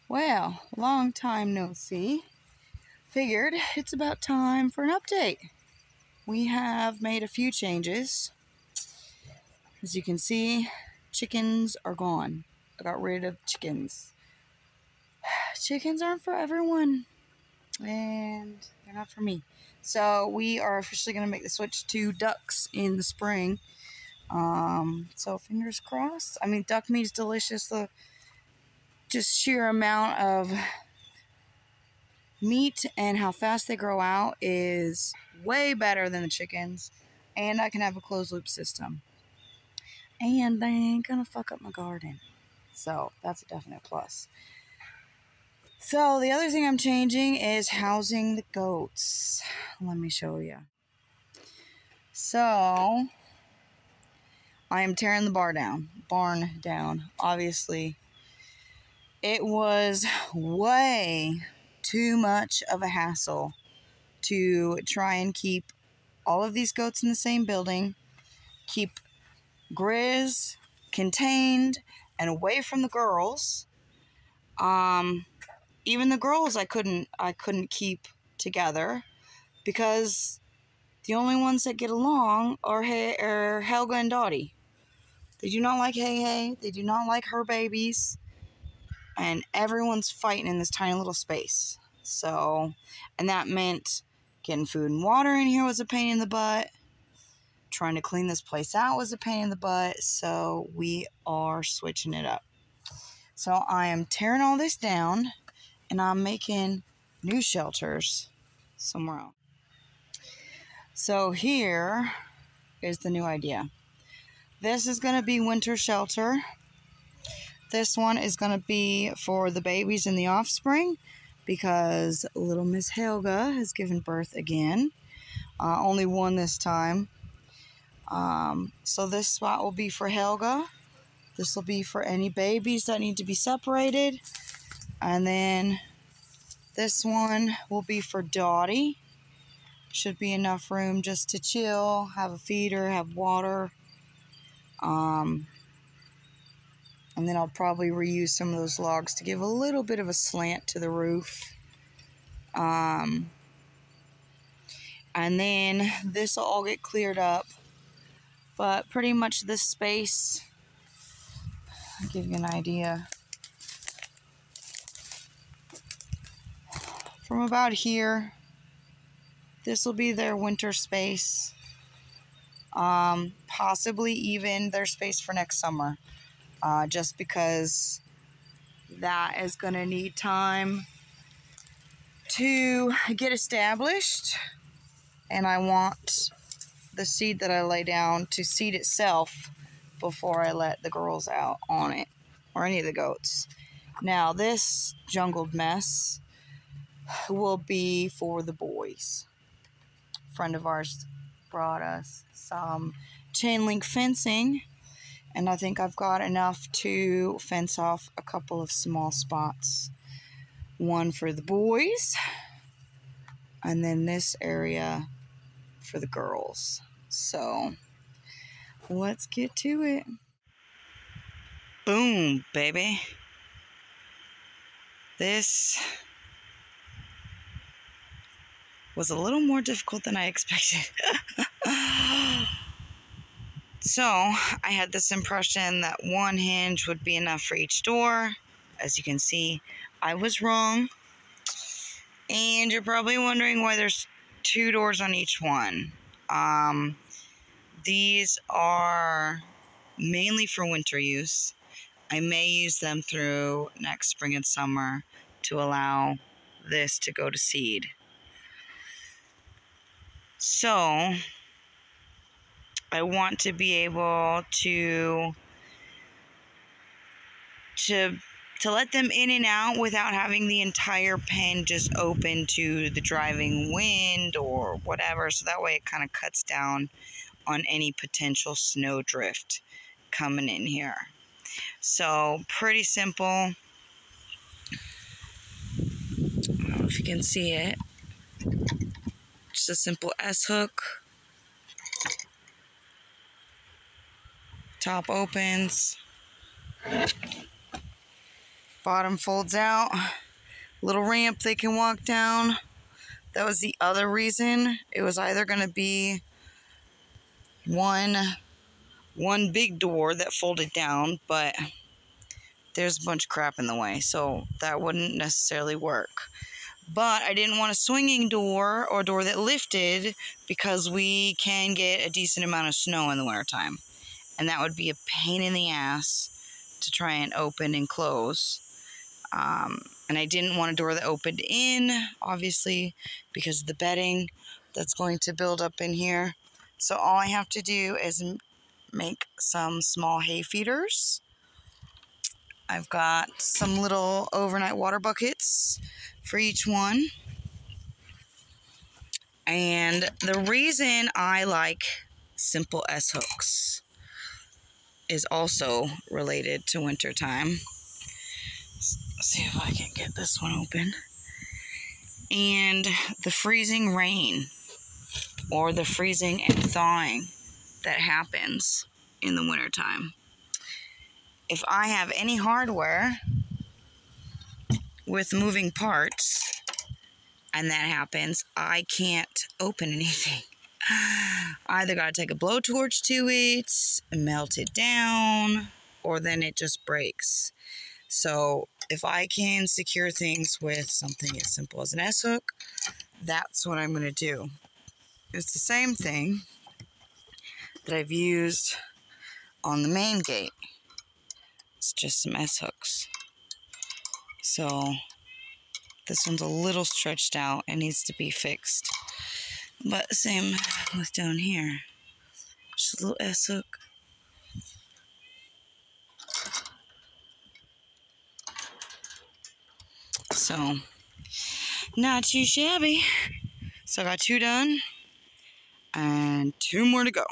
Well, long time no see. Figured it's about time for an update. We have made a few changes. As you can see, chickens are gone. I got rid of chickens. Chickens aren't for everyone, and they're not for me. So we are officially going to make the switch to ducks in the spring. So fingers crossed. I mean, duck meat is delicious. The just sheer amount of meat and how fast they grow out is way better than the chickens, and I can have a closed loop system, and they ain't gonna fuck up my garden, so that's a definite plus. So the other thing I'm changing is housing the goats. Let me show you. So I am tearing the barn down. Obviously it was way too much of a hassle to try and keep all of these goats in the same building, keep Grizz contained and away from the girls. Even the girls I couldn't keep together because the only ones that get along are Helga and Dottie. They do not like Hey. They do not like her babies. And everyone's fighting in this tiny little space. So, and that meant getting food and water in here was a pain in the butt. Trying to clean this place out was a pain in the butt. So we are switching it up. So I am tearing all this down and I'm making new shelters somewhere else. So here is the new idea. This is going to be winter shelter. This one is going to be for the babies and the offspring because little Miss Helga has given birth again. Only one this time. So this spot will be for Helga. This will be for any babies that need to be separated. And then this one will be for Dottie. Should be enough room just to chill, have a feeder, have water. And then I'll probably reuse some of those logs to give a little bit of a slant to the roof. And then this will all get cleared up. But pretty much this space, I'll give you an idea. From about here, this will be their winter space. Possibly even their space for next summer. Just because that is going to need time to get established, and I want the seed that I lay down to seed itself before I let the girls out on it, or any of the goats. Now this jungled mess will be for the boys. A friend of ours brought us some chain link fencing, and I think I've got enough to fence off a couple of small spots. One for the boys, and then this area for the girls. So, let's get to it. Boom, baby. This was a little more difficult than I expected. So, I had this impression that one hinge would be enough for each door. As you can see, I was wrong. And you're probably wondering why there's 2 doors on each one. These are mainly for winter use. I may use them through next spring and summer to allow this to go to seed. So I want to be able to let them in and out without having the entire pen just open to the driving wind or whatever. So that way it kind of cuts down on any potential snow drift coming in here. So pretty simple. I don't know if you can see it. Just a simple S-hook. Top opens. Bottom folds out. Little ramp they can walk down. That was the other reason. It was either going to be one big door that folded down, but there's a bunch of crap in the way, so that wouldn't necessarily work. But I didn't want a swinging door or a door that lifted because we can get a decent amount of snow in the wintertime. And that would be a pain in the ass to try and open and close. And I didn't want a door that opened in, obviously, because of the bedding that's going to build up in here. So all I have to do is make some small hay feeders. I've got some little overnight water buckets for each one. And the reason I like simple S-hooks is also related to wintertime. Let's see if I can get this one open. And the freezing rain or the freezing and thawing that happens in the wintertime. If I have any hardware with moving parts and that happens, I can't open anything. I either got to take a blowtorch to it, melt it down, or then it just breaks. So if I can secure things with something as simple as an S-hook, that's what I'm going to do. It's the same thing that I've used on the main gate. It's just some S-hooks. So this one's a little stretched out and needs to be fixed. But same with down here. Just a little S-hook. So, not too shabby. So I got 2 done and 2 more to go.